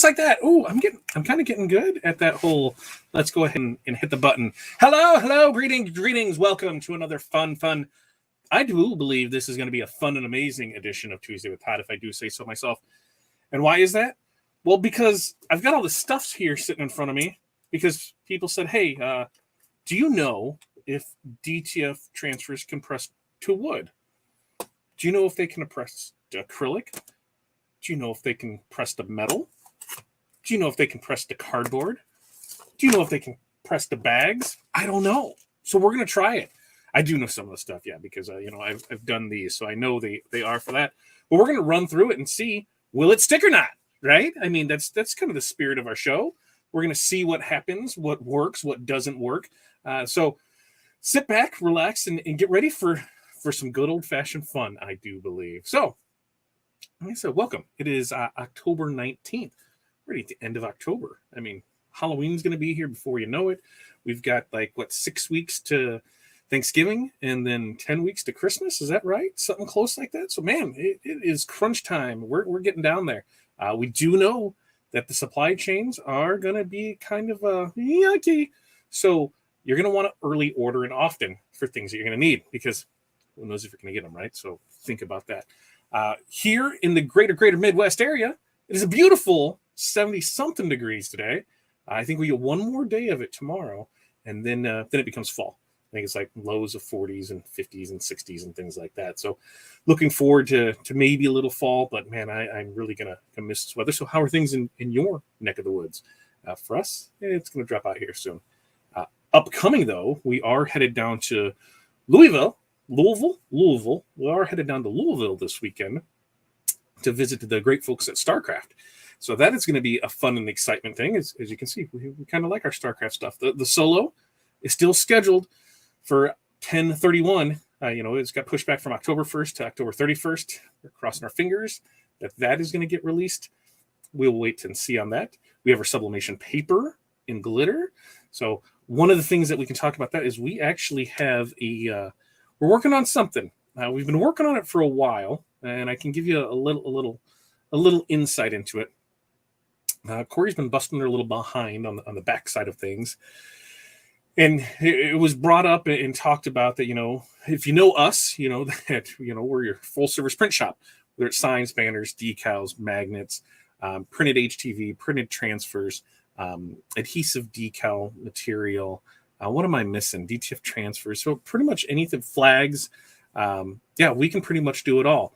like that. Ooh, I'm kind of getting good at that whole, let's go ahead and hit the button. Hello, greetings. Welcome to another fun. I do believe this is going to be a fun and amazing edition of Tuesday with Todd, if I do say so myself. And why is that? Well, because I've got all the stuff here sitting in front of me because people said, hey, do you know if DTF transfers can press to wood? Do you know if they can press to acrylic? Do you know if they can press to metal? Do you know if they can press to cardboard? Do you know if they can press to bags? I don't know. So we're going to try it. I do know some of the stuff, yeah, because I've done these, so I know they are for that. But we're going to run through it and see, will it stick or not, right? I mean, that's kind of the spirit of our show. We're going to see what happens, what works, what doesn't work. So sit back, relax, and get ready for some good old-fashioned fun, I do believe. So, like I said, welcome. It is October 19th. We're already at the end of October. I mean, Halloween's going to be here before you know it. We've got, 6 weeks to Thanksgiving and then 10 weeks to Christmas. Is that right? Something close like that. So, man, it is crunch time. We're getting down there. We do know that the supply chains are going to be kind of yucky. So you're going to want to early order and often for things that you're going to need because who knows if you're going to get them, right? So think about that. Here in the greater Midwest area, it is a beautiful 70-something degrees today. I think we get one more day of it tomorrow, and then it becomes fall. I think it's like lows of 40s and 50s and 60s and things like that. So looking forward to maybe a little fall, but man, I'm really going to miss this weather. So how are things in your neck of the woods? For us, it's going to drop out here soon. Upcoming, though, we are headed down to Louisville. We are headed down to Louisville this weekend to visit the great folks at StarCraft. So that is going to be a fun and excitement thing. As you can see, we kind of like our StarCraft stuff. The solo is still scheduled for 10/31. It's got pushed back from October 1st to October 31st. We're crossing our fingers that is going to get released. We'll wait and see on that. We have our sublimation paper in glitter. So one of the things that we can talk about that is we actually have we're working on something. We've been working on it for a while, and I can give you a little insight into it. Corey's been busting her a little behind on the back side of things. And it was brought up and talked about that, if you know us, you know that, we're your full service print shop, whether it's signs, banners, decals, magnets, printed HTV, printed transfers, adhesive decal material. What am I missing? DTF transfers. So pretty much anything, flags. We can pretty much do it all.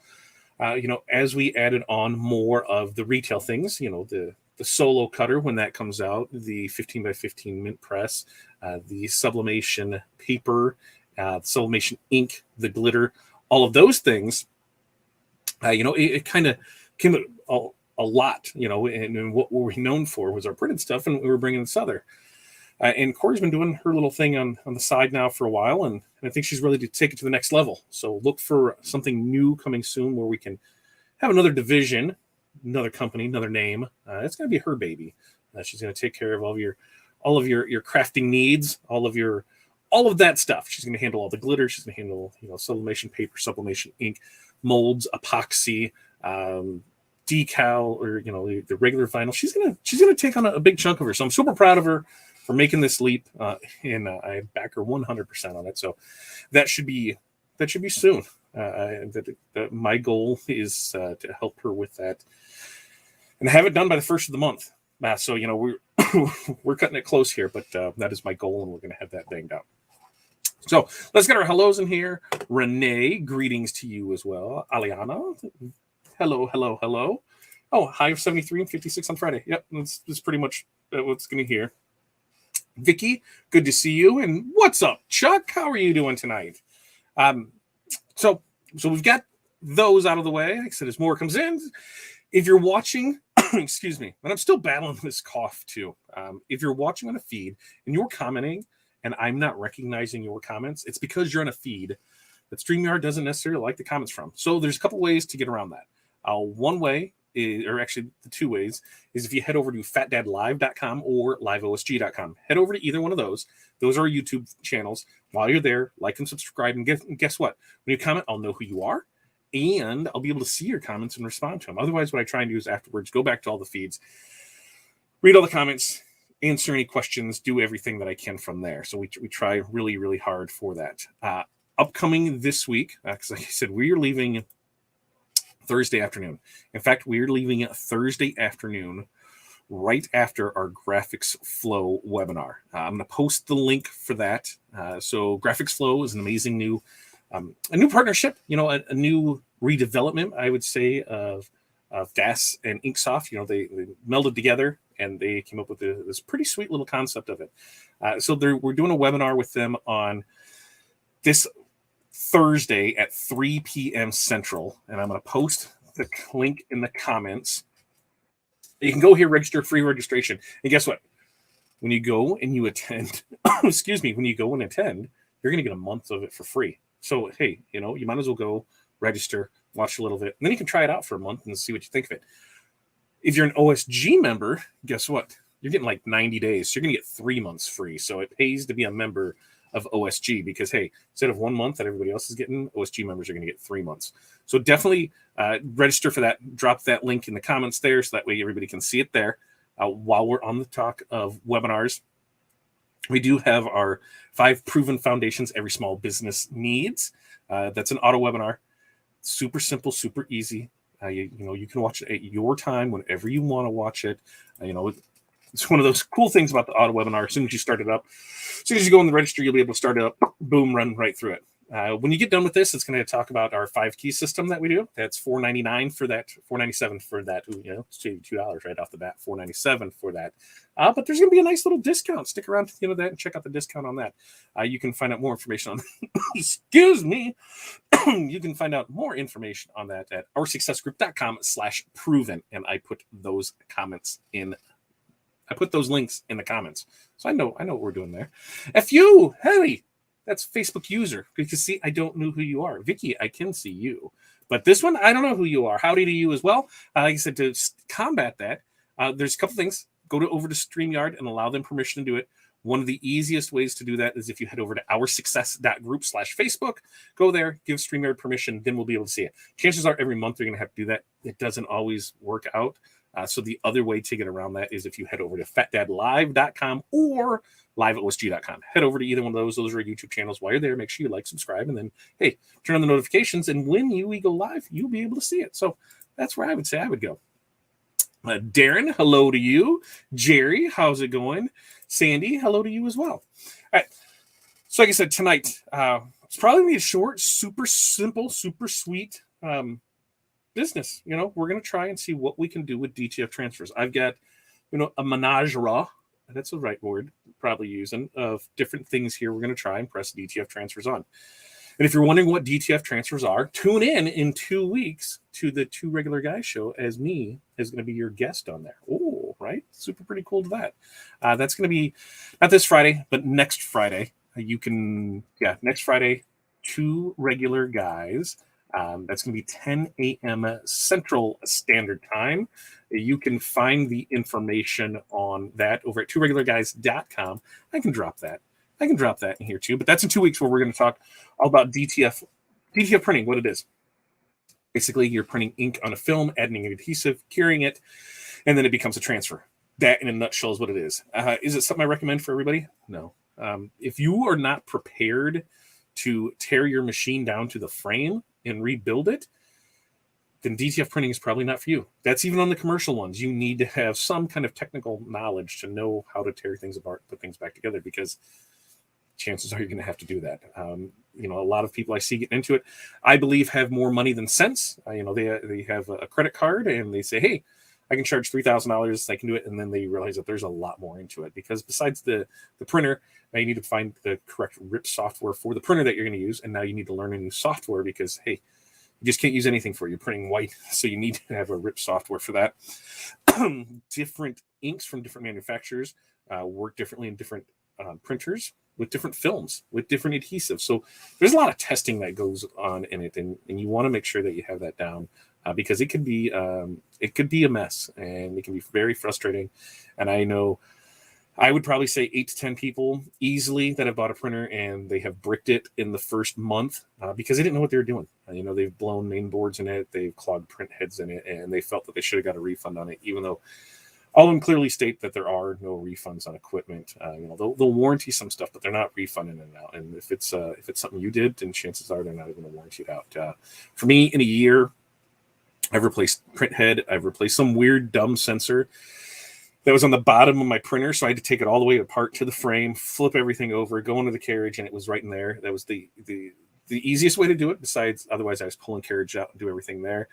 As we added on more of the retail things, the solo cutter when that comes out, the 15x15 mint press, the sublimation paper, sublimation ink, the glitter, all of those things, it kind of came a lot, and what we're known for was our printed stuff, and we were bringing this other. And Corey's been doing her little thing on the side now for a while, and I think she's ready to take it to the next level. So look for something new coming soon where we can have another division, another company, another name. It's going to be her baby. She's going to take care of all of your crafting needs, all of that stuff. She's going to handle all the glitter. She's going to handle sublimation paper, sublimation ink, molds, epoxy, decal, or the regular vinyl. She's gonna take on a big chunk of her. So I'm super proud of her for making this leap, and I back her 100% on it. So that should be soon. My goal is to help her with that and have it done by the first of the month. So we're cutting it close here, but that is my goal, and we're going to have that banged out. So let's get our hellos in here. Renee, greetings to you as well. Aliana, hello. Oh, high of 73 and 56 on Friday. Yep, that's pretty much what's going to hear. Vicky, good to see you. And what's up, Chuck? How are you doing tonight? So we've got those out of the way. Like I said, as more comes in, if you're watching, excuse me, and I'm still battling this cough too. If you're watching on a feed and you're commenting and I'm not recognizing your comments, it's because you're on a feed that StreamYard doesn't necessarily like the comments from. So there's a couple ways to get around that. One way is, or actually the two ways, is if you head over to fatdadlive.com or liveosg.com. Head over to either one of those. Those are our YouTube channels. While you're there, like and subscribe. And guess what? When you comment, I'll know who you are. And I'll be able to see your comments and respond to them. Otherwise, what I try and do is afterwards go back to all the feeds read all the comments, answer any questions, do everything that I can from there. So we try really, really hard for that. Upcoming this week, because like I said, we are leaving Thursday afternoon. In fact, we are leaving Thursday afternoon right after our GrahicsFlow webinar. I'm going to post the link for that. So GrahicsFlow is an amazing new, a new partnership, you know, a new redevelopment, I would say, of DAS and Inksoft. You know, they melded together and they came up with this pretty sweet little concept of it. So we're doing a webinar with them on this Thursday at 3 p.m. Central, and I'm going to post the link in the comments. You can go here, register, free registration. And guess what? When you go and you attend, excuse me, when you go and attend, you're going to get a month of it for free. So, hey, you know, you might as well go register, watch a little bit, and then you can try it out for a month and see what you think of it. If you're an OSG member, guess what? You're getting like 90 days. So you're going to get 3 months free. So it pays to be a member of OSG because, hey, instead of 1 month that everybody else is getting, OSG members are going to get 3 months. So definitely register for that. Drop that link in the comments there so that way everybody can see it there. While we're on the talk of webinars, we do have our 5 proven foundations every small business needs. That's an auto webinar. Super simple, super easy. You know, you can watch it at your time whenever you want to watch it. You know, it's one of those cool things about the auto webinar. As soon as you start it up, as soon as you go in the registry, you'll be able to start it up, boom, run right through it. When you get done with this, it's going to talk about our 5 key system that we do. That's $4.99 for that, $4.97 for that. Ooh, you know, it's $2 right off the bat, $4.97 for that. But there's going to be a nice little discount. Stick around to the end of that and check out the discount on that. You can find out more information on excuse me. You can find out more information on that at oursuccessgroup.com/proven. And I put those comments in. I put those links in the comments. So I know what we're doing there. If you, hey, that's Facebook user. Because see, I don't know who you are. Vicky, I can see you. But this one, I don't know who you are. Howdy to you as well. Like I said, to combat that, there's a couple things. Go over to StreamYard and allow them permission to do it. One of the easiest ways to do that is if you head over to oursuccess.group/Facebook, go there, give StreamYard permission, then we'll be able to see it. Chances are every month you're going to have to do that. It doesn't always work out. So the other way to get around that is if you head over to fatdadlive.com or live@osg.com. Head over to either one of those. Those are our YouTube channels. While you're there, make sure you like, subscribe, and then, hey, turn on the notifications. And when we go live, you'll be able to see it. So that's where I would say I would go. Darren, hello to you. Jerry, how's it going? Sandy, hello to you as well. All right. So like I said, tonight, it's probably going to be a short, super simple, super sweet business. You know, we're going to try and see what we can do with DTF transfers. I've got, you know, a menagerie, that's the right word, probably using, of different things here. We're going to try and press DTF transfers on. And if you're wondering what DTF transfers are, tune in 2 weeks to the Two Regular Guys show as me is going to be your guest on there. Oh, right? Super pretty cool to that. That's going to be not this Friday, but next Friday. Next Friday, Two Regular Guys. That's going to be 10 a.m. Central Standard Time. You can find the information on that over at tworegularguys.com. I can drop that in here too. But that's in 2 weeks where we're going to talk all about DTF printing, what it is. Basically, you're printing ink on a film, adding an adhesive, curing it, and then it becomes a transfer. That, in a nutshell, is what it is. Is it something I recommend for everybody? No. If you are not prepared to tear your machine down to the frame and rebuild it, then DTF printing is probably not for you. That's even on the commercial ones. You need to have some kind of technical knowledge to know how to tear things apart, put things back together, because chances are you're going to have to do that. You know, a lot of people I see getting into it, I believe, have more money than sense. You know, they have a credit card and they say, hey, I can charge $3,000. I can do it. And then they realize that there's a lot more into it, because besides the printer, now you need to find the correct RIP software for the printer that you're going to use. And now you need to learn a new software because, hey, you just can't use anything for it. You're printing white. So you need to have a RIP software for that. Different inks from different manufacturers work differently in different printers with different films, with different adhesives. So there's a lot of testing that goes on in it. And you want to make sure that you have that down because it could be a mess and it can be very frustrating. And I know I would probably say 8 to 10 people easily that have bought a printer and they have bricked it in the first month because they didn't know what they were doing. You know, they've blown main boards in it, they've clogged print heads in it, and they felt that they should have got a refund on it, even though All of them clearly state that there are no refunds on equipment. They'll warranty some stuff, but they're not refunding it out. And if it's something you did, then chances are they're not even going to warranty it out. For me, in a year, I've replaced print head. I've replaced some weird dumb sensor that was on the bottom of my printer, so I had to take it all the way apart to the frame, flip everything over, go into the carriage, and it was right in there. That was the easiest way to do it. Besides, otherwise I was pulling carriage out and do everything there.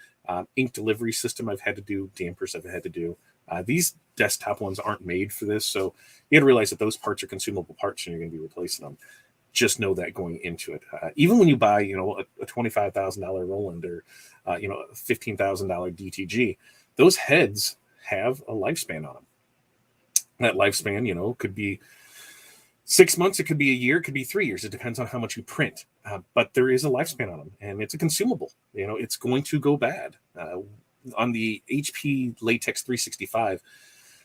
Ink delivery system I've had to do. Dampers I've had to do. These desktop ones aren't made for this, so you got to realize that those parts are consumable parts, and you're going to be replacing them. Just know that going into it. Even when you buy, a $25,000 Roland or a $15,000 DTG, those heads have a lifespan on them. That lifespan, could be 6 months, it could be a year, it could be 3 years. It depends on how much you print. But there is a lifespan on them, and it's a consumable. It's going to go bad. On the HP Latex 365,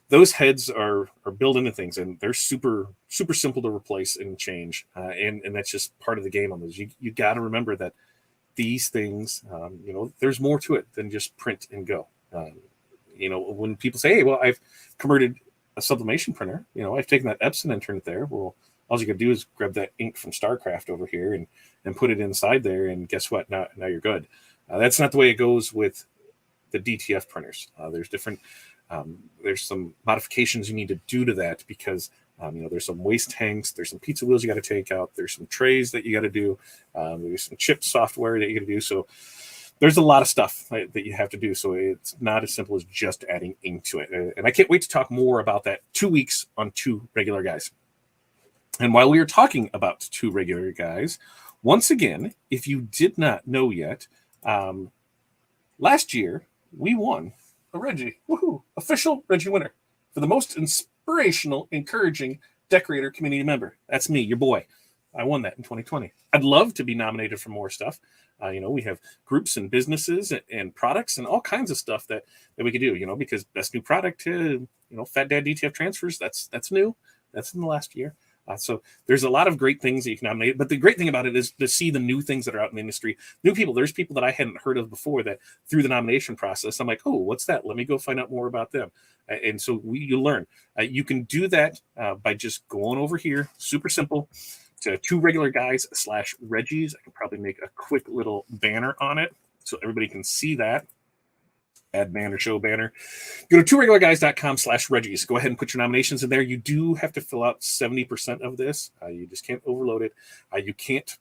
those heads are built into things, and they're super, super simple to replace and change. And that's just part of the game on those. You got to remember that these things, there's more to it than just print and go. When people say, hey, well, I've converted a sublimation printer, I've taken that Epson and turned it there. Well, all you got to do is grab that ink from StarCraft over here and put it inside there, and guess what? Now you're good. That's not the way it goes with the DTF printers. There's some modifications you need to do to that because there's some waste tanks, there's some pizza wheels you got to take out, there's some trays that you got to do, there's some chip software that you got to do. So there's a lot of stuff that you have to do. So it's not as simple as just adding ink to it. And I can't wait to talk more about that 2 weeks on Two Regular Guys. And while we are talking about Two Regular Guys, once again, if you did not know yet, last year we won a Reggie, woohoo, official Reggie winner for the most inspirational, encouraging decorator community member. That's me, your boy. I won that in 2020. I'd love to be nominated for more stuff. We have groups and businesses and products and all kinds of stuff that we could do, because best new product, Fat Dad DTF Transfers, that's new. That's in the last year. So there's a lot of great things that you can nominate. But the great thing about it is to see the new things that are out in the industry. New people. There's people that I hadn't heard of before that through the nomination process, I'm like, oh, what's that? Let me go find out more about them. And so you learn. You can do that by just going over here. Super simple. To Two Regular Guys /Reggies. I can probably make a quick little banner on it so everybody can see that. Add banner, show banner. Go to tworegularguys.com/Reggies. Go ahead and put your nominations in there. You do have to fill out 70% of this. You just can't overload it. You can't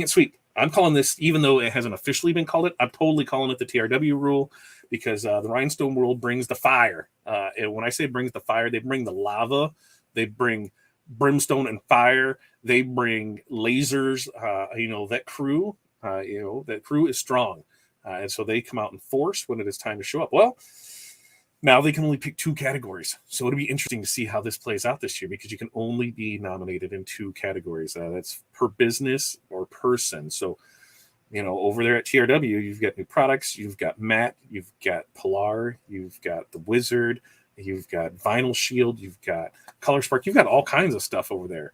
sweep. I'm calling this, even though it hasn't officially been called it, I'm totally calling it the TRW rule because the rhinestone world brings the fire. And when I say brings the fire, they bring the lava. They bring brimstone and fire. They bring lasers. That crew, that crew is strong. And so they come out in force when it is time to show up. Well, now they can only pick 2 categories. So it'll be interesting to see how this plays out this year because you can only be nominated in 2 categories. That's per business or person. So, over there at TRW, you've got new products. You've got Matt. You've got Pilar. You've got the Wizard. You've got Vinyl Shield. You've got Color Spark. You've got all kinds of stuff over there.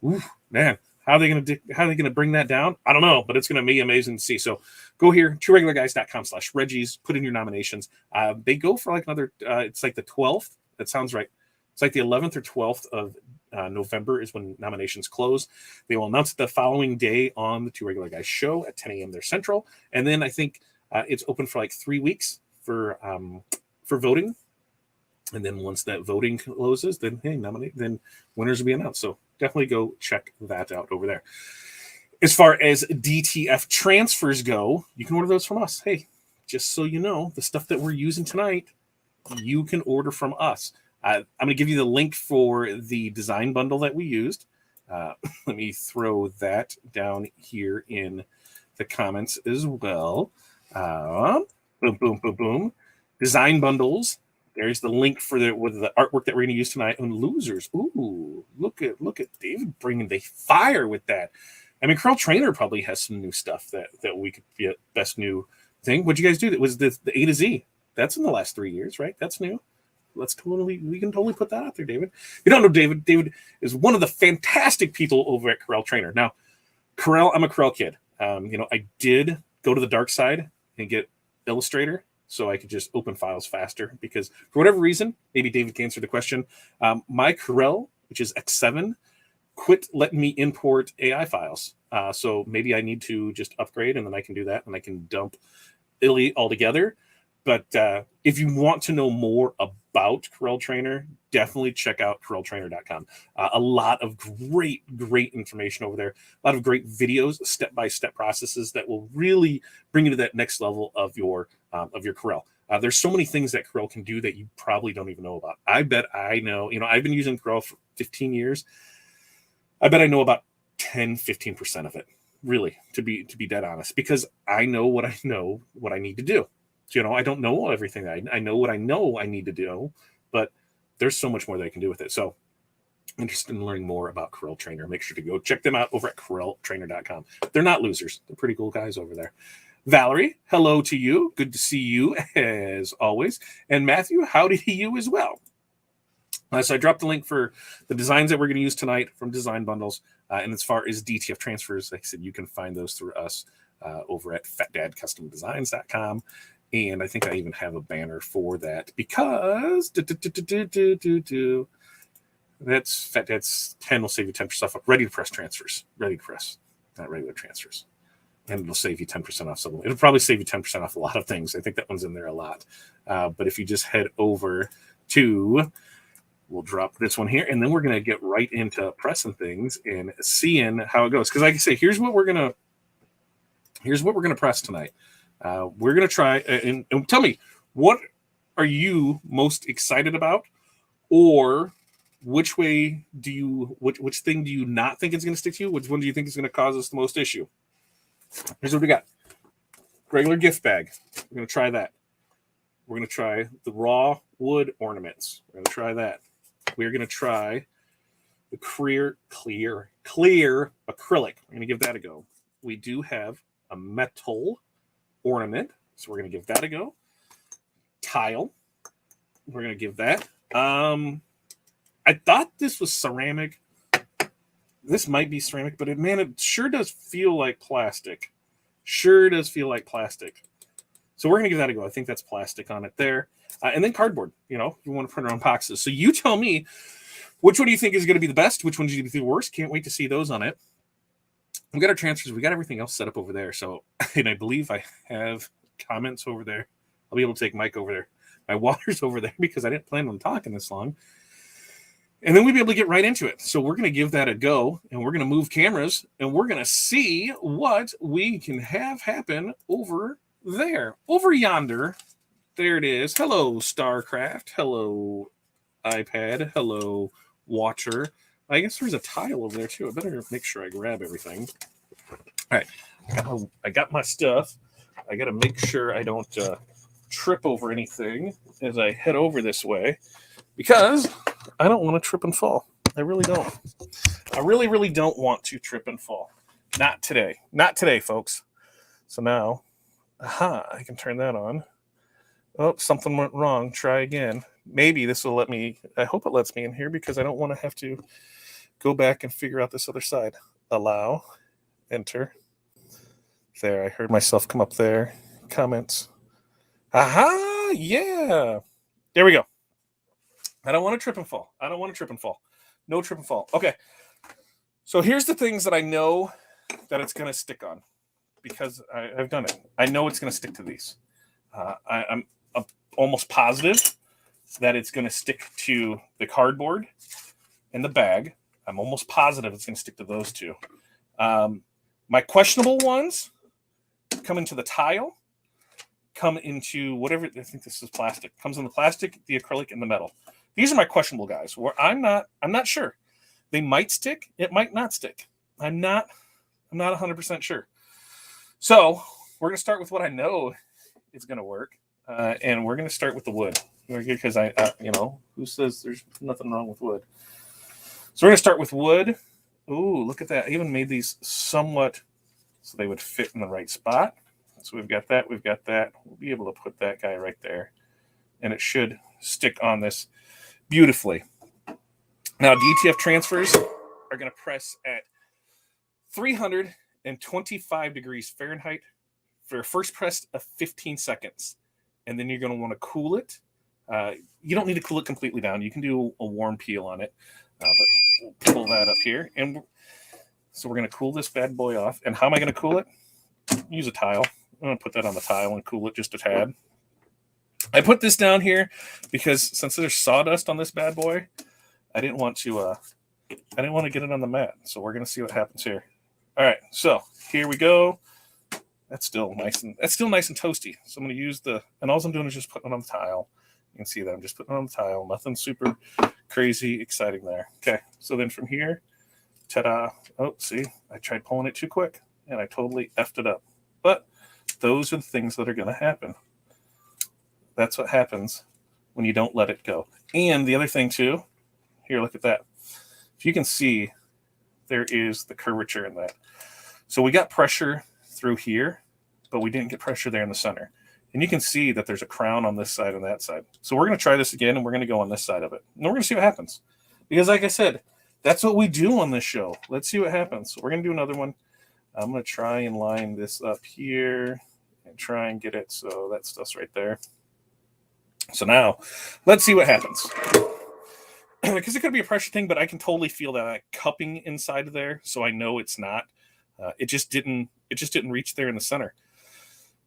Ooh, man. How are they going to bring that down? I don't know, but it's going to be amazing to see. So go here, tworegularguys.com/Reggies, put in your nominations. They go for like another, it's like the 12th. That sounds right. It's like the 11th or 12th of November is when nominations close. They will announce it the following day on the Two Regular Guys show at 10 a.m. there Central. And then I think it's open for like 3 weeks for voting. And then once that voting closes, then then winners will be announced. So definitely go check that out over there. As far as DTF transfers go, you can order those from us. Hey, just so you know, the stuff that we're using tonight, you can order from us. I'm going to give you the link for the design bundle that we used. Let me throw that down here in the comments as well. Boom, boom, boom, boom. Design bundles. There's the link for the artwork that we're going to use tonight on losers. Ooh, look at David bringing the fire with that. I mean, Acrylic Trainer probably has some new stuff that we could be a best new thing. What'd you guys do? That was the A to Z. That's in the last 3 years, right? That's new. We can totally put that out there, David. You don't know David. David is one of the fantastic people over at Acrylic Trainer. Now, I'm a Acrylic kid. I did go to the dark side and get Illustrator. so I could just open files faster. Because for whatever reason, maybe David can answer the question, my Corel, which is X7, quit letting me import AI files. So maybe I need to just upgrade, and then I can do that, and I can dump Elite altogether. But if you want to know more about Corel Trainer, definitely check out CorelTrainer.com. A lot of great information over there. A lot of great videos, step-by-step processes that will really bring you to that next level of your Corel. There's so many things that Corel can do that you probably don't even know about. I bet I know. I've been using Corel for 15 years. I bet I know about 10-15% of it. Really, to be dead honest, because I know what I need to do. I don't know everything. I know what I know I need to do, but there's so much more that I can do with it. So, interested in learning more about Corel Trainer, make sure to go check them out over at CorelTrainer.com. They're not losers. They're pretty cool guys over there. Valerie, hello to you. Good to see you as always. And Matthew, howdy to you as well. So I dropped the link for the designs that we're going to use tonight from Design Bundles. And as far as DTF Transfers, like I said, you can find those through us over at FatDadCustomDesigns.com. And I think I even have a banner for that because that's Fat Dad's 10 will save you 10% off ready to press transfers. Ready to press, not regular transfers. And it'll save you 10% off something. It'll probably save you 10% off a lot of things. I think that one's in there a lot. But if you just head over to, we'll drop this one here, and then we're going to get right into pressing things and seeing how it goes. Because like I say, here's what we're gonna press tonight. We're going to try and tell me, what are you most excited about, or which way do you, which thing do you not think is going to stick to you? Which one do you think is going to cause us the most issue? Here's what we got. Regular gift bag. We're going to try that. We're going to try the raw wood ornaments. We're going to try that. We're going to try the clear acrylic. We're going to give that a go. We do have a metal ornament, so we're going to give that a go. Tile, we're going to give that. I thought this was ceramic. This might be ceramic, but it sure does feel like plastic. Sure does feel like plastic. So we're going to give that a go. I think that's plastic on it there. And then cardboard. You want to print our own boxes. So you tell me, which one do you think is going to be the best? Which one do you think is the worst? Can't wait to see those on it. We got our transfers. We got everything else set up over there. So, and I believe I have comments over there. I'll be able to take Mike over there. My water's over there because I didn't plan on talking this long. And then we'll be able to get right into it. So we're going to give that a go, and we're going to move cameras, and we're going to see what we can have happen over there. Over yonder. There it is. Hello, StarCraft. Hello, iPad. Hello, Watcher. I guess there's a tile over there, too. I better make sure I grab everything. All right. I got my stuff. I got to make sure I don't trip over anything as I head over this way, because I don't want to trip and fall. I really don't. I really, really don't want to trip and fall. Not today. Not today, folks. So now, I can turn that on. Oh, something went wrong. Try again. Maybe this will let me. I hope it lets me in here, because I don't want to have to go back and figure out this other side. Allow. Enter. There. I heard myself come up there. Comments. Aha! Yeah. There we go. I don't want to trip and fall. I don't want to trip and fall. No trip and fall. Okay. So here's the things that I know that it's going to stick on, because I've done it. I know it's going to stick to these. I'm almost positive that it's going to stick to the cardboard and the bag. I'm almost positive it's going to stick to those two. My questionable ones come into the tile, come into whatever. I think this is plastic. Comes in the plastic, the acrylic, and the metal. These are my questionable guys, where I'm not sure. They might stick. It might not stick. I'm not 100% sure. So we're going to start with what I know is going to work. And we're going to start with the wood, because who says there's nothing wrong with wood? So we're going to start with wood. Ooh, look at that. I even made these somewhat so they would fit in the right spot. So we've got that. We've got that. We'll be able to put that guy right there, and it should stick on this beautifully. Now, DTF transfers are going to press at 325 degrees Fahrenheit for a first press of 15 seconds. and then you're going to want to cool it. You don't need to cool it completely down. You can do a warm peel on it, but we'll pull that up here. And so we're going to cool this bad boy off. And how am I going to cool it? Use a tile. I'm going to put that on the tile and cool it just a tad. I put this down here because since there's sawdust on this bad boy, I didn't want to get it on the mat. So we're going to see what happens here. All right, so here we go. That's still nice and toasty. So I'm going to use and all I'm doing is just putting it on the tile. You can see that I'm just putting it on the tile. Nothing super crazy exciting there. Okay, so then from here, ta-da. Oh, see, I tried pulling it too quick and I totally effed it up. But those are the things that are going to happen. That's what happens when you don't let it go. And the other thing too, here, look at that. If you can see, there is the curvature in that. So we got pressure through here, but we didn't get pressure there in the center. And you can see that there's a crown on this side and that side. So we're going to try this again, and we're going to go on this side of it. And we're going to see what happens. Because like I said, that's what we do on this show. Let's see what happens. So we're going to do another one. I'm going to try and line this up here and try and get it so that stuff's right there. So now, let's see what happens. Because it could be a pressure thing, but I can totally feel that cupping inside of there, so I know it's not. It just didn't reach there in the center.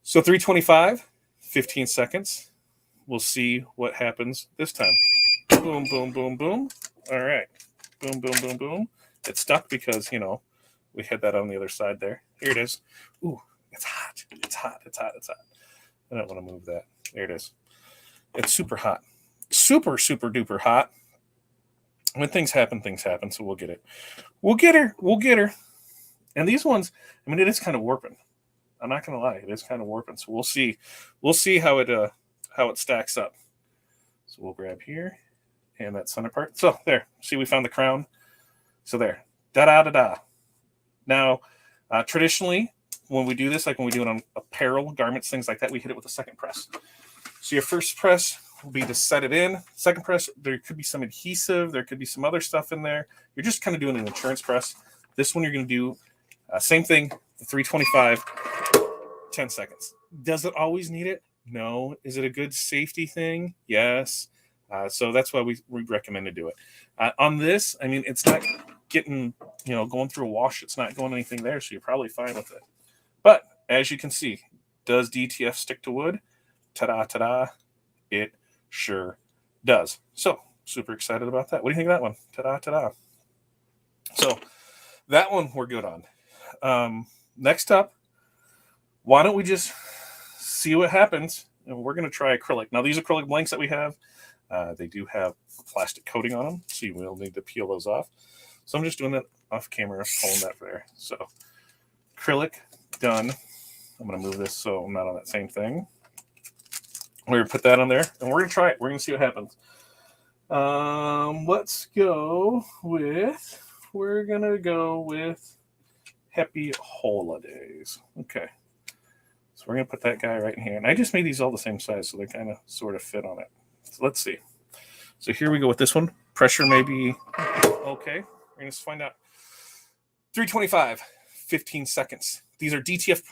So 325, 15 seconds. We'll see what happens this time. Boom, boom, boom, boom. All right. Boom, boom, boom, boom. It stuck because, we had that on the other side there. Here it is. Ooh, it's hot. It's hot. It's hot. It's hot. I don't want to move that. There it is. It's super hot. Super, super duper hot. When things happen, so we'll get it. We'll get her. We'll get her. And these ones, it is kind of warping. I'm not going to lie. It is kind of warping. So we'll see. We'll see how it stacks up. So we'll grab here and that center part. So there. See, we found the crown. So there. Da-da-da-da. Now, traditionally, when we do this, like when we do it on apparel, garments, things like that, we hit it with a second press. So your first press will be to set it in. Second press, there could be some adhesive. There could be some other stuff in there. You're just kind of doing an insurance press. This one you're going to do same thing, the 325, 10 seconds. Does it always need it? No. Is it a good safety thing? Yes. So that's why we recommend to do it. On this, it's not getting, going through a wash. It's not going anything there, so you're probably fine with it. But as you can see, does DTF stick to wood? Ta-da, ta-da. It sure does. So super excited about that. What do you think of that one? Ta-da, ta-da. So that one we're good on. Next up, why don't we just see what happens? And we're going to try acrylic. Now, these acrylic blanks that we have, they do have plastic coating on them, so you will need to peel those off. So I'm just doing that off camera, pulling that there. So acrylic done. I'm going to move this so I'm not on that same thing. We're going to put that on there, and we're going to try it. We're going to see what happens. Let's go with, we're going to go with Happy Holidays. Okay. So we're going to put that guy right in here. And I just made these all the same size, so they kind of sort of fit on it. So let's see. So here we go with this one. Pressure may be okay. We're going to find out. 325, 15 seconds. These are DTF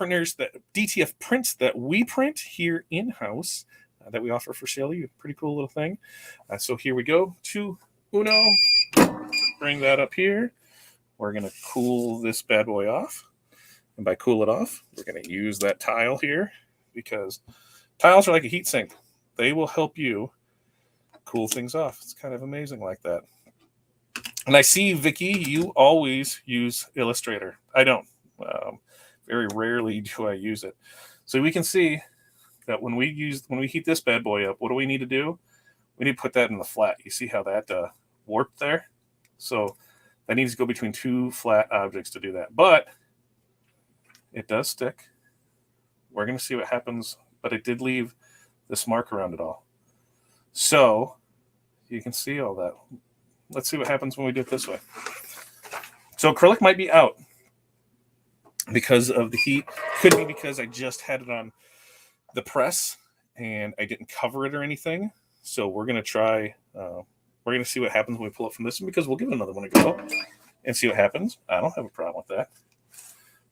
prints that we print here in-house that we offer for sale. Pretty cool little thing. So here we go. 2, 1. Bring that up here. We're going to cool this bad boy off. And by cool it off, we're going to use that tile here because tiles are like a heat sink. They will help you cool things off. It's kind of amazing like that. And I see, Vicky, you always use Illustrator. I don't. Very rarely do I use it. So we can see that when we heat this bad boy up, what do we need to do? We need to put that in the flat. You see how that warped there? So that needs to go between two flat objects to do that. But it does stick. We're going to see what happens, but it did leave this mark around it all. So you can see all that. Let's see what happens when we do it this way. So acrylic might be out because of the heat. Could be because I just had it on the press and I didn't cover it or anything. So we're going to try, we're going to see what happens when we pull it from this one, because we'll give it another one a go and see what happens. I don't have a problem with that.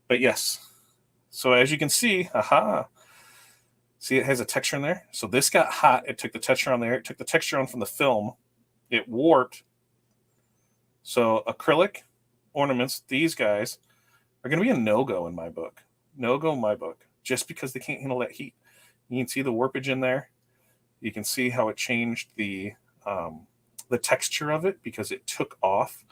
But yes. So as you can see, See, it has a texture in there. So this got hot. It took the texture on there. It took the texture on from the film. It warped. So acrylic ornaments, these guys, are going to be a no-go in my book. No-go in my book, just because they can't handle that heat. You can see the warpage in there. You can see how it changed the texture of it because it took off,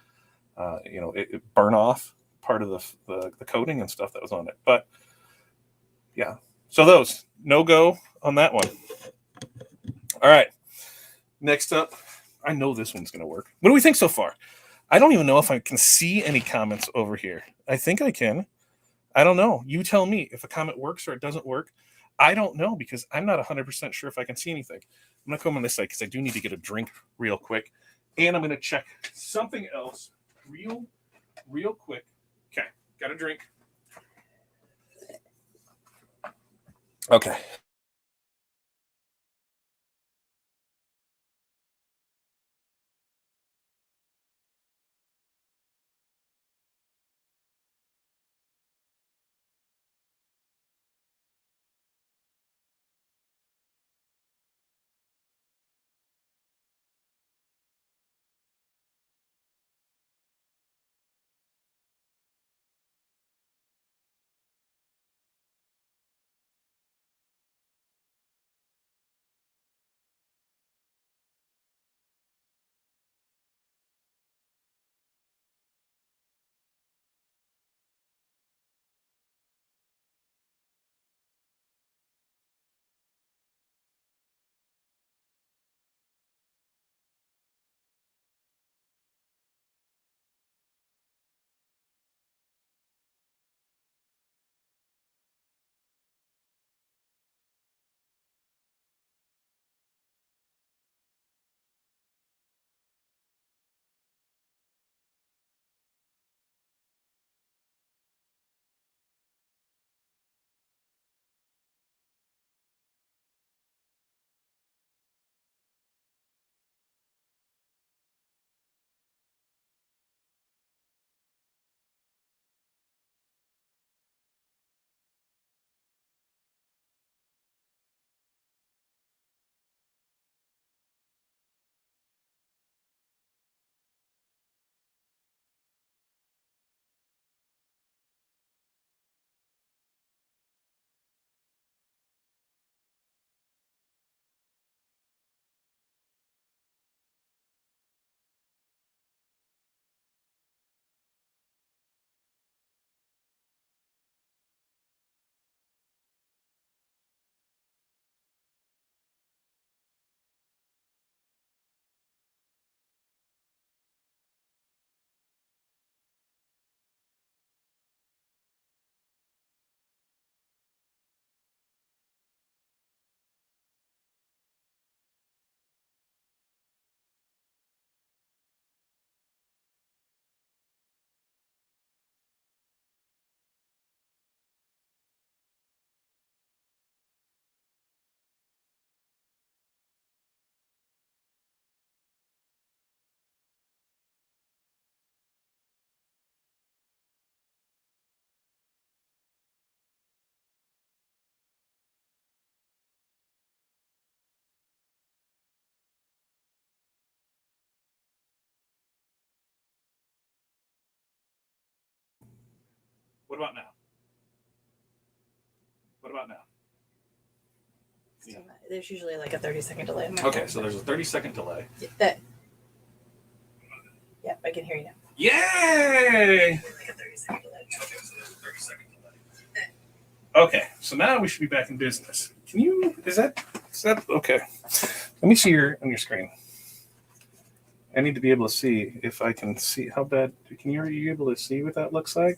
it burned off part of the coating and stuff that was on it. But yeah, so those, no-go on that one. All right, next up, I know this one's going to work. What do we think so far? I don't even know if I can see any comments over here. I think I can. I don't know. You tell me if a comment works or it doesn't work. I don't know because I'm not 100% sure if I can see anything. I'm going to come on this side because I do need to get a drink real quick. And I'm going to check something else real quick. Okay, got a drink. Okay. What about now? What about now? Yeah. There's usually like a 30-second delay. Okay, so there's a 30-second delay. Yeah, I can hear you now. Yay! Like a 30-second delay. Okay, so there's a 30-second delay. Okay, so now we should be back in business. Can you, is that okay? Let me see your on your screen. I need to be able to see if I can see how bad. Are you able to see what that looks like?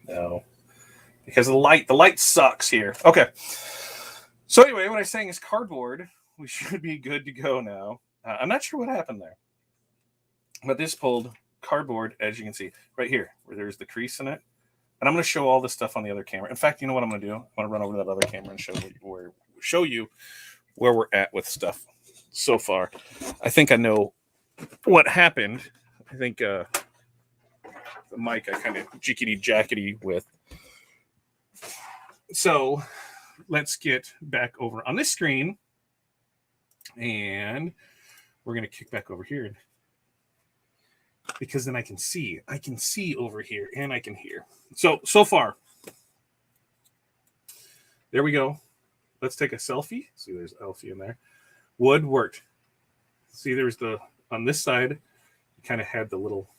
No, because the light sucks here. Okay. So anyway, what I'm saying is cardboard. We should be good to go now. I'm not sure what happened there, but this pulled cardboard, as you can see right here, where there's the crease in it. And I'm going to show all this stuff on the other camera. In fact, you know what I'm going to do? I'm going to run over to that other camera and show you where we're at with stuff so far. I think I know what happened. I think the mic I kind of jickety-jackety with. So let's get back over on this screen, and we're going to kick back over here because then I can see over here and I can hear. So far, there we go. Let's take a selfie. See, there's Elfie in there. Wood worked. See, there's on this side, you kind of had the little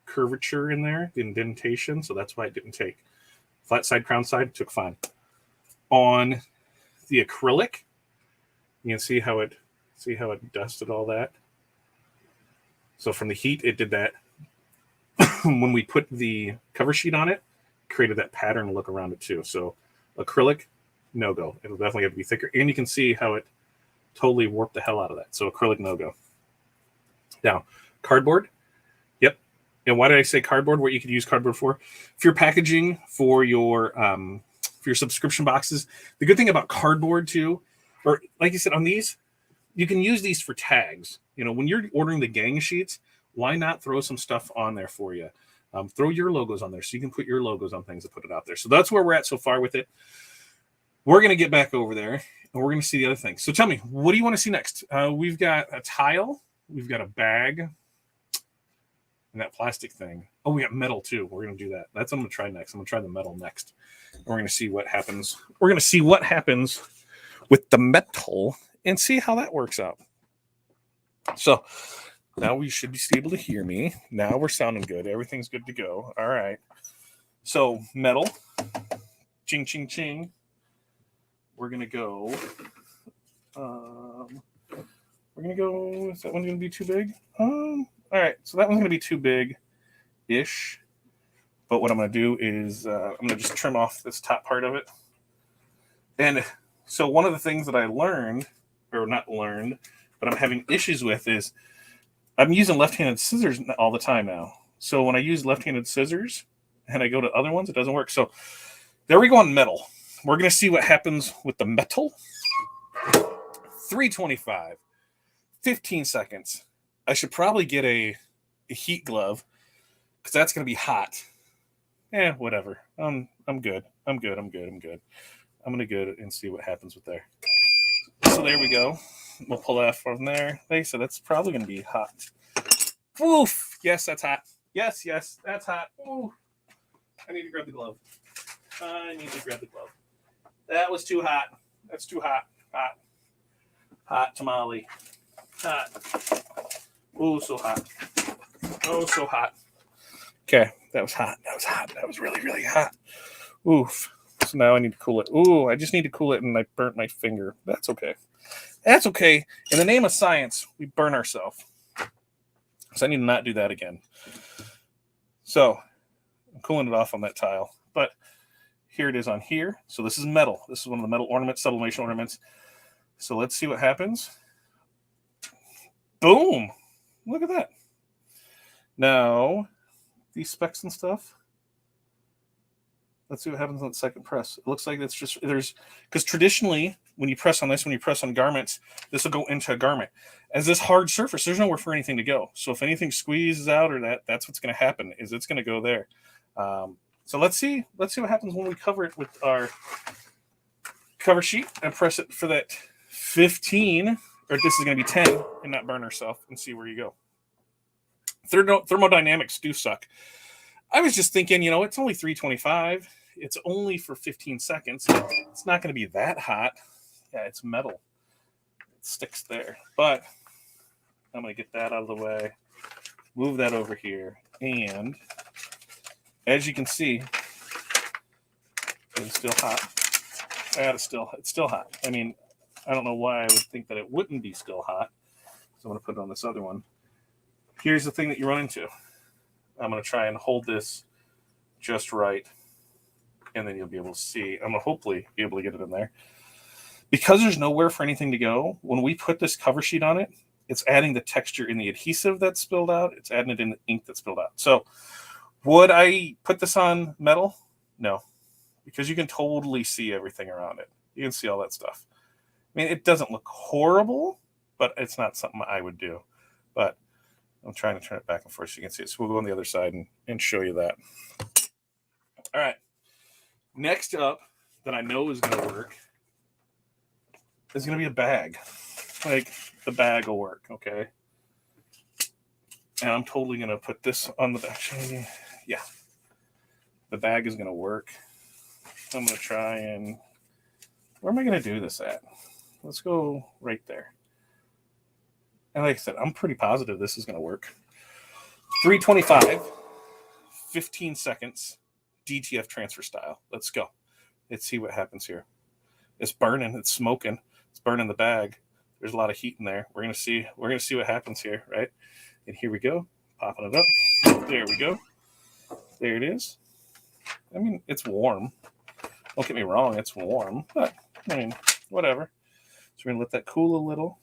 curvature in there, the indentation, so that's why it didn't take. Flat side, crown side, took fine. On the acrylic, you can see how it dusted all that. So from the heat, it did that. When we put the cover sheet on it, it created that pattern look around it too. So acrylic, no go. It'll definitely have to be thicker. And you can see how it totally warped the hell out of that. So acrylic, no go. Now, cardboard. Yep. And why did I say cardboard? What you could use cardboard for? If you're packaging for your subscription boxes, the good thing about cardboard too, or like you said on these, you can use these for tags. You know, when you're ordering the gang sheets, why not throw some stuff on there for you? Throw your logos on there so you can put your logos on things and put it out there. So that's where we're at so far with it. We're going to get back over there and we're going to see the other things. So tell me, what do you want to see next? We've got a tile. We've got a bag. And that plastic thing. Oh, we got metal too. We're going to do that. That's what I'm going to try next. I'm going to try the metal next. And we're going to see what happens. We're going to see what happens with the metal and see how that works out. So now we should be able to hear me. Now we're sounding good. Everything's good to go. All right. So metal. Ching, ching, ching. We're going to go. We're going to go. Is that one going to be too big? All right. So that one's going to be too big-ish. But what I'm going to do is I'm going to just trim off this top part of it. And so one of the things that I learned, or not learned, but I'm having issues with is I'm using left-handed scissors all the time now. So when I use left-handed scissors and I go to other ones, it doesn't work. So there we go on metal. We're going to see what happens with the metal. 325, 15 seconds. I should probably get a heat glove because that's going to be hot. Whatever. I'm good. I'm good. I'm going to go and see what happens with there. So there we go. We'll pull that from there. So that's probably going to be hot. Oof. Yes, that's hot. Yes, that's hot. Ooh. I need to grab the glove. That was too hot. That's too hot. Hot tamale. Hot. Oh, so hot. Oh, so hot. Okay, that was hot. That was really, really hot. Oof. So now I need to cool it. Ooh, I just need to cool it, and I burnt my finger. That's okay. That's okay. In the name of science, we burn ourselves. So I need to not do that again. So I'm cooling it off on that tile. But here it is on here. So this is metal. This is one of the metal ornaments, sublimation ornaments. So let's see what happens. Boom. Look at that. Now, these specs and stuff. Let's see what happens on the second press. It looks like it's just, because traditionally, when you press on this, when you press on garments, this will go into a garment. As this hard surface, there's nowhere for anything to go. So if anything squeezes out or that's what's going to happen, is it's going to go there. So let's see what happens when we cover it with our cover sheet and press it for that 15, or this is going to be 10, and not burn ourselves, and see where you go. Thermodynamics do suck. I was just thinking, it's only 325. It's only for 15 seconds. It's not going to be that hot. Yeah, it's metal. It sticks there. But I'm going to get that out of the way. Move that over here. And as you can see, it's still hot. It's still hot. I mean, I don't know why I would think that it wouldn't be still hot. So I'm going to put it on this other one. Here's the thing that you run into. I'm going to try and hold this just right, and then you'll be able to see. I'm going to hopefully be able to get it in there. Because there's nowhere for anything to go, when we put this cover sheet on it, it's adding the texture in the adhesive that's spilled out. It's adding it in the ink that's spilled out. So would I put this on metal? No, because you can totally see everything around it. You can see all that stuff. I mean, it doesn't look horrible, but it's not something I would do. But I'm trying to turn it back and forth so you can see it. So we'll go on the other side and show you that. All right. Next up, that I know is going to work is going to be a bag. Like, the bag will work, okay? And I'm totally going to put this on the, actually, yeah. The bag is going to work. I'm going to try and, where am I going to do this at? Let's go right there. And like I said, I'm pretty positive this is going to work. 325, 15 seconds, DTF transfer style. Let's go. Let's see what happens here. It's burning. It's smoking. It's burning the bag. There's a lot of heat in there. We're going to see what happens here, right? And here we go. Popping it up. There we go. There it is. I mean, it's warm. Don't get me wrong. It's warm. But, I mean, whatever. So we're going to let that cool a little.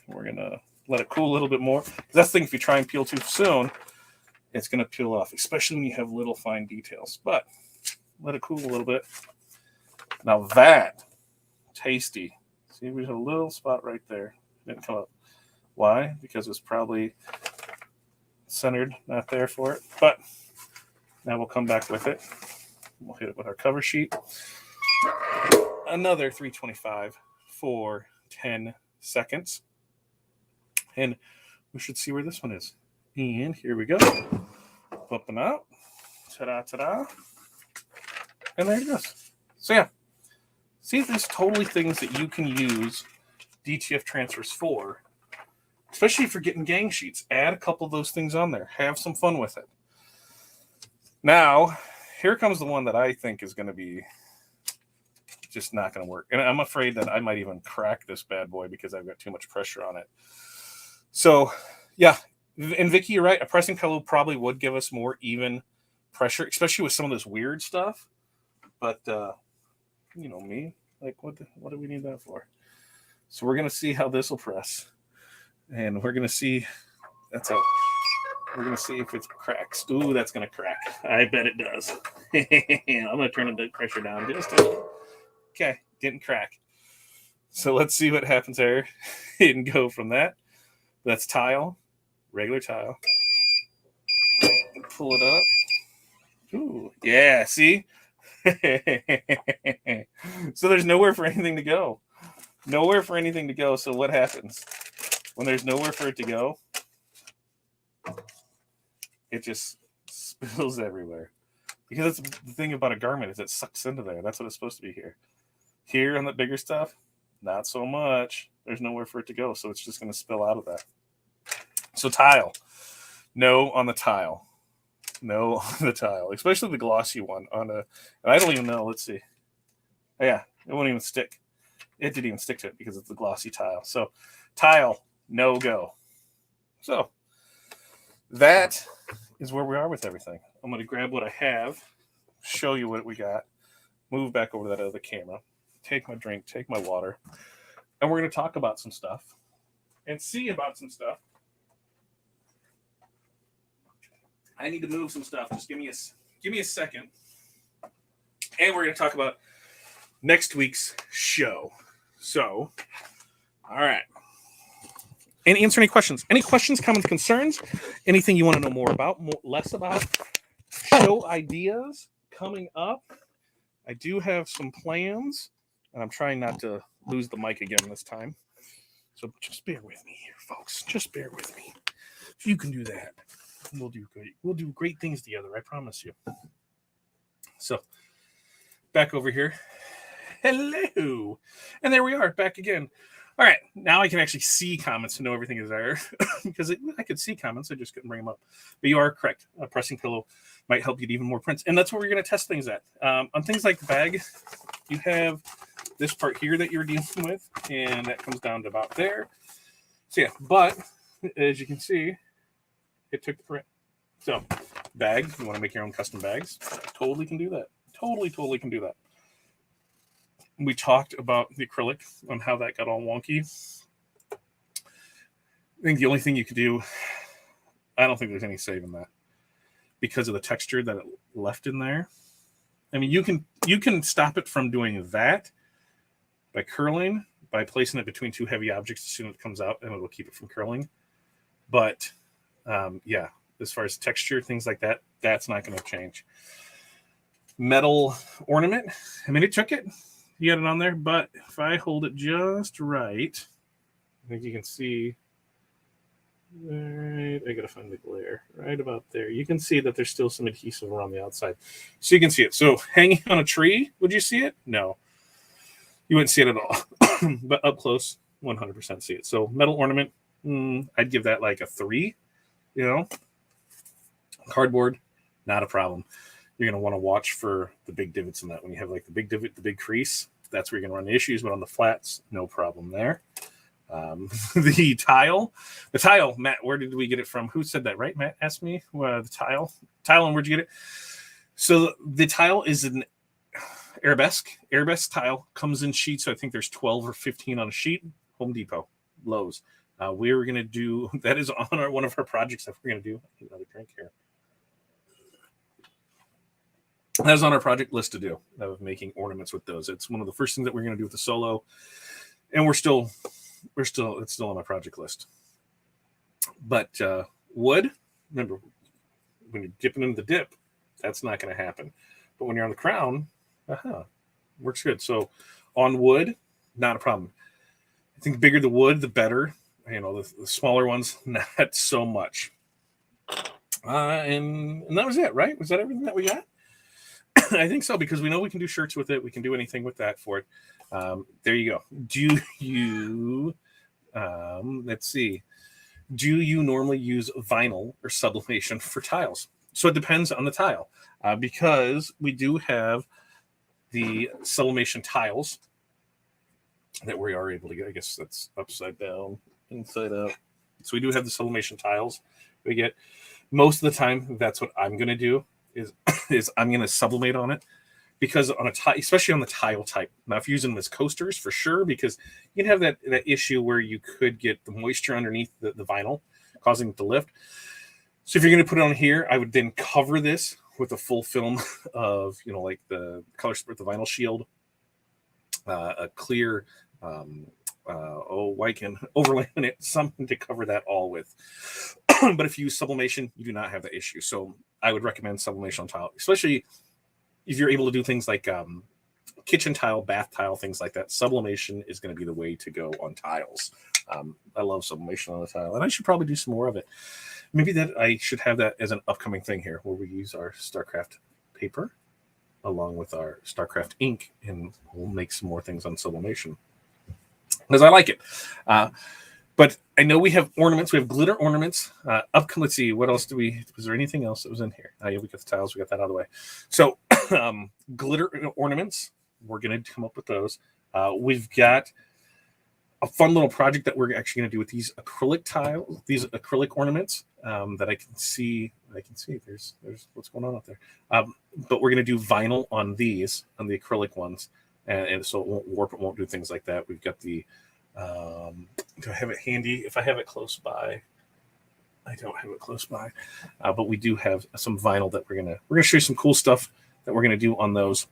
We're going to let it cool a little bit more. That's the thing, if you try and peel too soon, it's going to peel off, especially when you have little fine details. But let it cool a little bit. Now that, tasty. See, we have a little spot right there. Didn't come up. Why? Because it's probably centered, not there for it. But now we'll come back with it. We'll hit it with our cover sheet. Another 325 for 10 seconds. And we should see where this one is. And here we go. Pop them out. Ta-da, ta-da. And there it goes. So yeah. See, there's totally things that you can use DTF transfers for, especially if you're getting gang sheets. Add a couple of those things on there. Have some fun with it. Now, here comes the one that I think is going to be just not going to work. And I'm afraid that I might even crack this bad boy because I've got too much pressure on it. So, yeah. And Vicky, you're right. A pressing pillow probably would give us more even pressure, especially with some of this weird stuff. But, you know me. Like, what do we need that for? So we're going to see how this will press. And we're going to see. We're going to see if it cracks. Ooh, that's going to crack. I bet it does. I'm going to turn the pressure down just a little. Okay, didn't crack. So let's see what happens there. And go from that. That's tile, regular tile. Pull it up. Ooh, yeah, see? So there's nowhere for anything to go. Nowhere for anything to go. So what happens? When there's nowhere for it to go, it just spills everywhere. Because that's the thing about a garment is it sucks into there. That's what it's supposed to be here. Here on the bigger stuff, not so much. There's nowhere for it to go, so it's just going to spill out of that. So tile. No on the tile. No on the tile. Especially the glossy one. And I don't even know. Let's see. Oh, yeah, it won't even stick. It didn't even stick to it because it's the glossy tile. So tile, no go. So that is where we are with everything. I'm going to grab what I have, show you what we got, move back over to that other camera, take my drink, take my water, and we're going to talk about some stuff and see about some stuff. I need to move some stuff. Just give me a second. And we're going to talk about next week's show. So, all right. And answer any questions. Any questions, comments, concerns? Anything you want to know more about, less about? Show ideas coming up. I do have some plans, and I'm trying not to lose the mic again this time. So just bear with me here, folks. Just bear with me. If you can do that, we'll do great. We'll do great things together. I promise you. So back over here. Hello. And there we are, back again. All right, now I can actually see comments to know everything is there. Because I could see comments, I just couldn't bring them up. But you are correct. A pressing pillow might help get even more prints. And that's what we're going to test things at. On things like the bag, you have this part here that you're dealing with, and that comes down to about there. So yeah, but as you can see, it took the print. So bag, you want to make your own custom bags, totally can do that. Totally can do that. We talked about the acrylic on how that got all wonky. I think the only thing you could do, I don't think there's any saving that because of the texture that it left in there. I mean, you can stop it from doing that by curling, by placing it between two heavy objects as soon as it comes out, and it'll keep it from curling. But yeah, as far as texture, things like that, that's not going to change. metal ornament. I mean, it took it. You got it on there, but if I hold it just right, I think you can see. Right, I gotta find the glare right about there. You can see that there's still some adhesive around the outside, so you can see it. So hanging on a tree, would you see it? No, you wouldn't see it at all. But up close, 100% see it. So metal ornament, I'd give that like a 3. You know, cardboard, not a problem. You're gonna want to watch for the big divots in that. When you have like the big divot, the big crease, that's where you're gonna run issues. But on the flats, no problem there. The tile, Matt, where did we get it from? Who said that? Right, Matt asked me the tile, and where'd you get it? So the tile is an arabesque tile, comes in sheets. So I think there's 12 or 15 on a sheet. Home Depot, Lowe's. We're gonna do that is on one of our projects that we're gonna do. I need another drink here. That's on our project list to do, of making ornaments with those. It's one of the first things that we're gonna do with the solo, and it's still on my project list. But wood, remember, when you're dipping into the dip, that's not going to happen. But when you're on the crown, works good. So on wood, not a problem. I think the bigger the wood, the better. You know, the smaller ones, not so much. And that was it, right? Was that everything that we got? I think so, because we know we can do shirts with it. We can do anything with that for it. There you go. Do you, let's see, do you normally use vinyl or sublimation for tiles? So it depends on the tile, because we do have the sublimation tiles that we are able to get. I guess that's upside down, inside out. So we do have the sublimation tiles we get. Most of the time, that's what I'm going to do is I'm going to sublimate on it, because on a tile, especially on the tile type. Now, if you're using them as coasters, for sure, because you can have that issue where you could get the moisture underneath the vinyl, causing it to lift. So if you're going to put it on here, I would then cover this with a full film of, you know, like the color split, the vinyl shield, a clear, white can overlay on it, something to cover that all with. But if you use sublimation, you do not have the issue. So I would recommend sublimation on tile, especially if you're able to do things like kitchen tile, bath tile, things like that. Sublimation is going to be the way to go on tiles. I love sublimation on the tile, and I should probably do some more of it. Maybe that I should have that as an upcoming thing here, where we use our StarCraft paper along with our StarCraft ink, and we'll make some more things on sublimation, because I like it. But I know we have ornaments. We have glitter ornaments. Let's see, what else was there anything else that was in here? Yeah, we got the tiles. We got that out of the way. So glitter ornaments, we're going to come up with those. We've got a fun little project that we're actually going to do with these acrylic tiles, these acrylic ornaments that I can see. There's what's going on out there. But we're going to do vinyl on these, on the acrylic ones. And so it won't warp, it won't do things like that. We've got the, do I have it handy? If I have it close by, I don't have it close by, but we do have some vinyl that we're gonna show you some cool stuff that we're gonna do on those.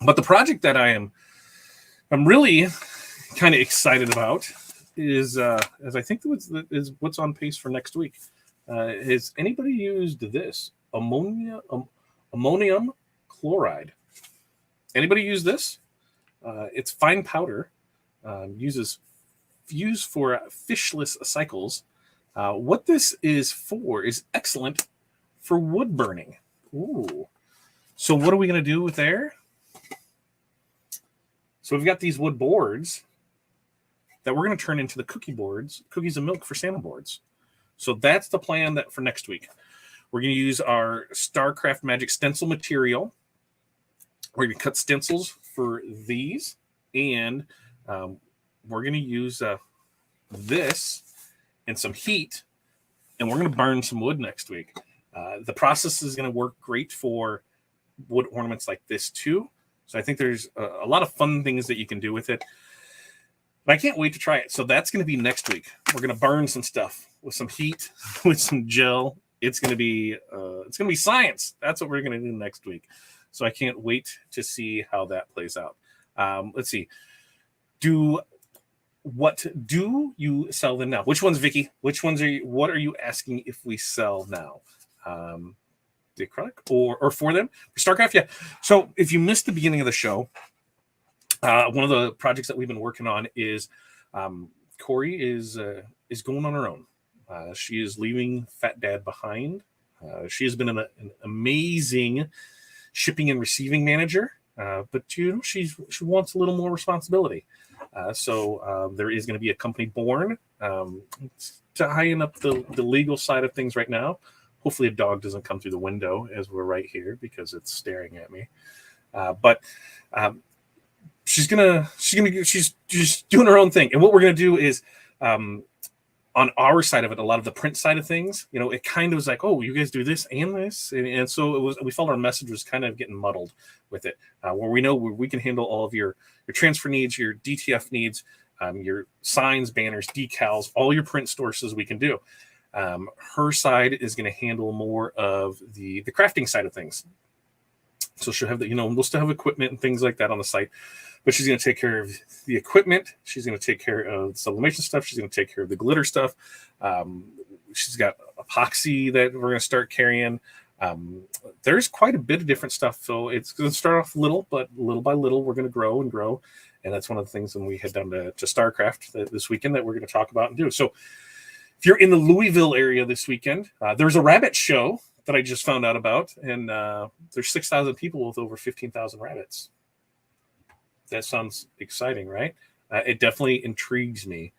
But the project that I'm really kind of excited about is, as I think is what's on pace for next week. Has anybody used this ammonium chloride? Anybody use this? It's fine powder. Used for fishless cycles. What this is for is excellent for wood burning. Ooh. So what are we going to do with there? So we've got these wood boards that we're going to turn into the cookies and milk for Santa boards. So that's the plan that for next week. We're going to use our StarCraft Magic stencil material. We're going to cut stencils for these, and we're going to use this and some heat, and we're going to burn some wood next week. The process is going to work great for wood ornaments like this too. So I think there's a lot of fun things that you can do with it. But I can't wait to try it. So that's going to be next week. We're going to burn some stuff with some heat, with some gel. It's going to be science. That's what we're going to do next week. So I can't wait to see how that plays out. Let's see. What do you sell them now? Which ones, Vicky? Which ones what are you asking if we sell now? the acrylic or for them for StarCraft. Yeah. So if you missed the beginning of the show, one of the projects that we've been working on is Corey is going on her own. She is leaving Fat Dad behind. She has been an amazing shipping and receiving manager, but she wants a little more responsibility. So there is going to be a company born to heighten up the legal side of things right now. Hopefully a dog doesn't come through the window as we're right here because it's staring at me. But she's just doing her own thing. And what we're going to do is on our side of it, a lot of the print side of things, it kind of was like, oh, you guys do this and this. And so we felt our message was kind of getting muddled with it, where we know we can handle all of your transfer needs, your DTF needs, your signs, banners, decals, all your print sources we can do. Her side is going to handle more of the crafting side of things. So she'll have we'll still have equipment and things like that on the site, but she's going to take care of the equipment. She's going to take care of the sublimation stuff. She's going to take care of the glitter stuff. She's got epoxy that we're going to start carrying. There's quite a bit of different stuff. So it's going to start off little, but little by little, we're going to grow and grow. And that's one of the things that we had done to StarCraft this weekend that we're going to talk about and do. So if you're in the Louisville area this weekend, there's a rabbit show that I just found out about, and there's 6,000 people with over 15,000 rabbits. That sounds exciting, right? It definitely intrigues me.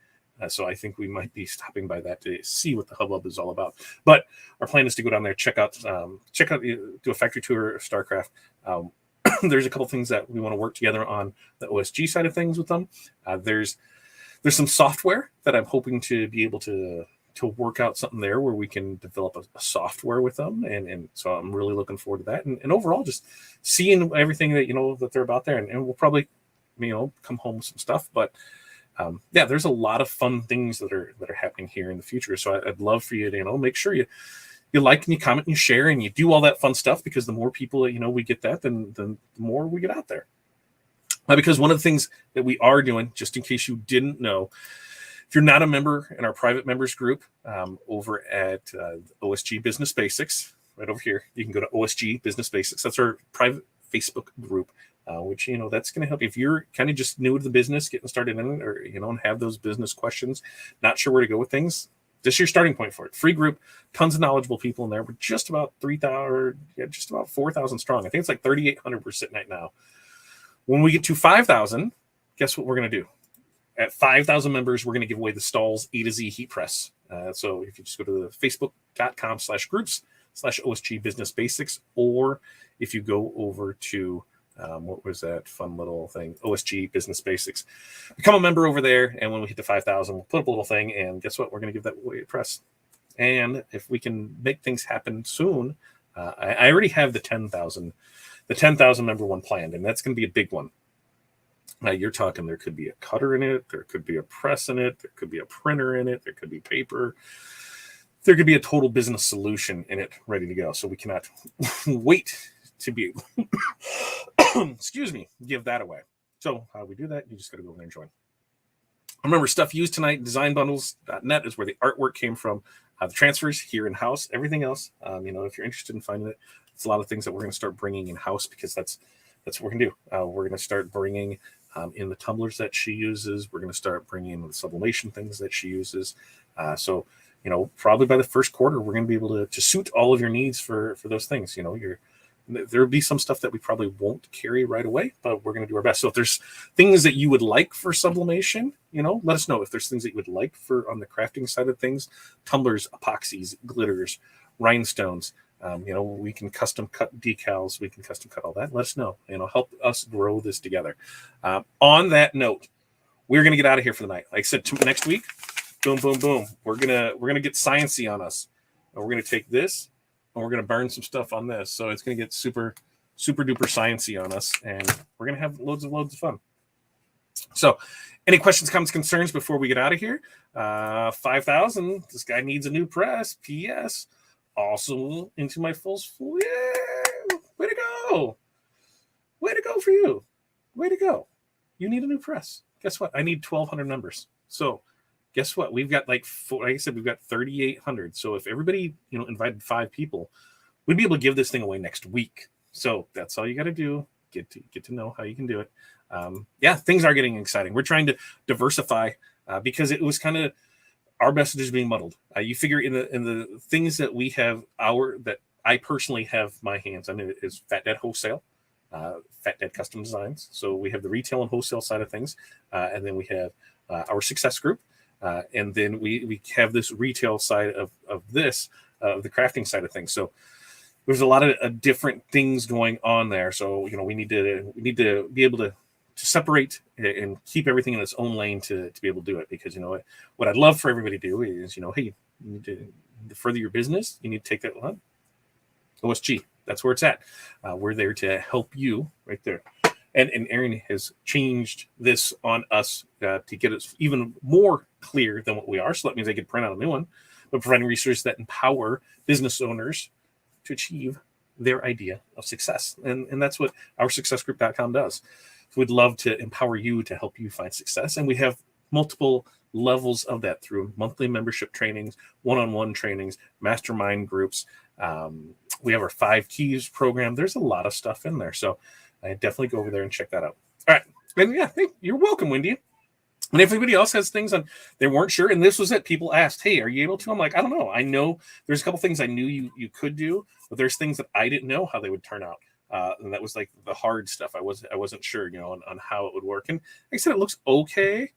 So I think we might be stopping by that to see what the hubbub is all about. But our plan is to go down there, check out, do a factory tour of StarCraft. There's a couple things that we want to work together on the OSG side of things with them. There's some software that I'm hoping to be able to work out something there where we can develop a software with them. And so I'm really looking forward to that. And overall, just seeing everything that, that they're about there. And we'll probably, come home with some stuff. But yeah, there's a lot of fun things that are happening here in the future. So I'd love for you to, make sure you like and you comment and you share and you do all that fun stuff, because the more people that, we get that, then the more we get out there. Because one of the things that we are doing, just in case you didn't know, if you're not a member in our private members group over at OSG Business Basics, right over here, you can go to OSG Business Basics. That's our private Facebook group, which, that's going to help you. If you're kind of just new to the business, getting started in it, or, and have those business questions, not sure where to go with things, this is your starting point for it. Free group, tons of knowledgeable people in there. We're just about 3,000, just about 4,000 strong. I think it's like 3,800 we're sitting at now. When we get to 5,000, guess what we're going to do? At 5,000 members, we're going to give away the Stahl's A to Z heat press. So if you just go to the facebook.com/groups/OSG Business Basics, or if you go over to, what was that fun little thing? OSG Business Basics. Become a member over there, and when we hit the 5,000, we'll put up a little thing, and guess what? We're going to give that away press. And if we can make things happen soon, I already have the 10,000 member one planned, and that's going to be a big one. You're talking there could be a cutter in it, there could be a press in it, there could be a printer in it, there could be paper, there could be a total business solution in it ready to go. So we cannot wait to be excuse me, give that away. So how do we do that? You just got to go over there and join. Remember, stuff used tonight, designbundles.net is where the artwork came from. The transfers here in-house, everything else, if you're interested in finding it, it's a lot of things that we're going to start bringing in-house, because that's what we're going to do. We're going to start bringing in the tumblers that she uses. We're going to start bringing in the sublimation things that she uses. So, probably by the first quarter, we're going to be able to suit all of your needs for those things. There'll be some stuff that we probably won't carry right away, but we're going to do our best. So if there's things that you would like for sublimation, let us know. If there's things that you would like for on the crafting side of things, tumblers, epoxies, glitters, rhinestones, we can custom cut decals. We can custom cut all that. Let us know. Help us grow this together. On that note, we're gonna get out of here for the night. Like I said, next week, boom, boom, boom. We're gonna get sciencey on us, and we're gonna take this and we're gonna burn some stuff on this. So it's gonna get super, super duper sciencey on us, and we're gonna have loads of fun. So, any questions, comments, concerns before we get out of here? 5,000. This guy needs a new press. P.S. Also into my full spool. Yeah, way to go. Way to go for you. Way to go. You need a new press. Guess what? I need 1,200 members. So guess what? We've got like I said, we've got 3,800. So if everybody, invited 5 people, we'd be able to give this thing away next week. So that's all you got to do. Get to know how you can do it. Yeah, things are getting exciting. We're trying to diversify because it was kind of our message is being muddled. You figure in the things that we have that I personally have my hands on is Fat Dad Wholesale, Fat Dad Custom Designs. So we have the retail and wholesale side of things, and then we have our success group, and then we have this retail side of the crafting side of things. So there's a lot of different things going on there. So we need to be able to separate and keep everything in its own lane to be able to do it. Because what I'd love for everybody to do is hey, you need to further your business. You need to take that on OSG. That's where it's at. We're there to help you right there. And Aaron has changed this on us to get us even more clear than what we are. So that means I could print out a new one, but providing resources that empower business owners to achieve their idea of success. And that's what our successgroup.com does. So we'd love to empower you to help you find success. And we have multiple levels of that through monthly membership trainings, one-on-one trainings, mastermind groups. We have our 5 keys program. There's a lot of stuff in there. So I definitely go over there and check that out. All right. And yeah, hey, you're welcome, Wendy. And if anybody else has things on they weren't sure, and this was it, people asked, hey, are you able to? I'm like, I don't know. I know there's a couple things I knew you could do, but there's things that I didn't know how they would turn out. And that was like the hard stuff. I wasn't sure, on how it would work. And like I said, it looks okay.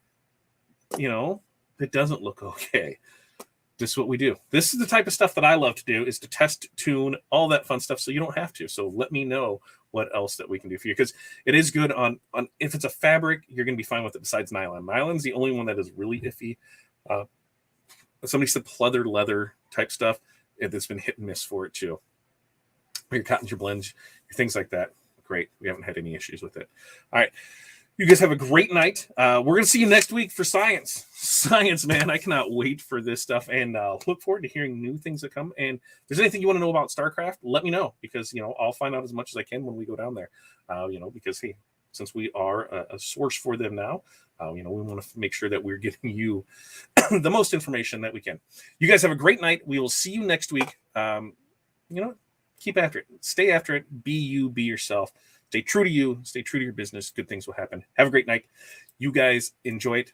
It doesn't look okay. This is what we do. This is the type of stuff that I love to do, is to test, tune, all that fun stuff, so you don't have to. So let me know what else that we can do for you, because it is good on if it's a fabric, you're going to be fine with it besides nylon. Nylon's the only one that is really iffy. Somebody said pleather leather type stuff. That's been hit and miss for it too. Your cottons, your blends, your things like that. Great. We haven't had any issues with it. All right. You guys have a great night. We're going to see you next week for science. Science, man. I cannot wait for this stuff, and look forward to hearing new things that come. And if there's anything you want to know about StarCraft, let me know, because, I'll find out as much as I can when we go down there, because, hey, since we are a source for them now, we want to make sure that we're getting you the most information that we can. You guys have a great night. We will see you next week. Keep after it. Stay after it. Be you. Be yourself. Stay true to you. Stay true to your business. Good things will happen. Have a great night. You guys enjoy it.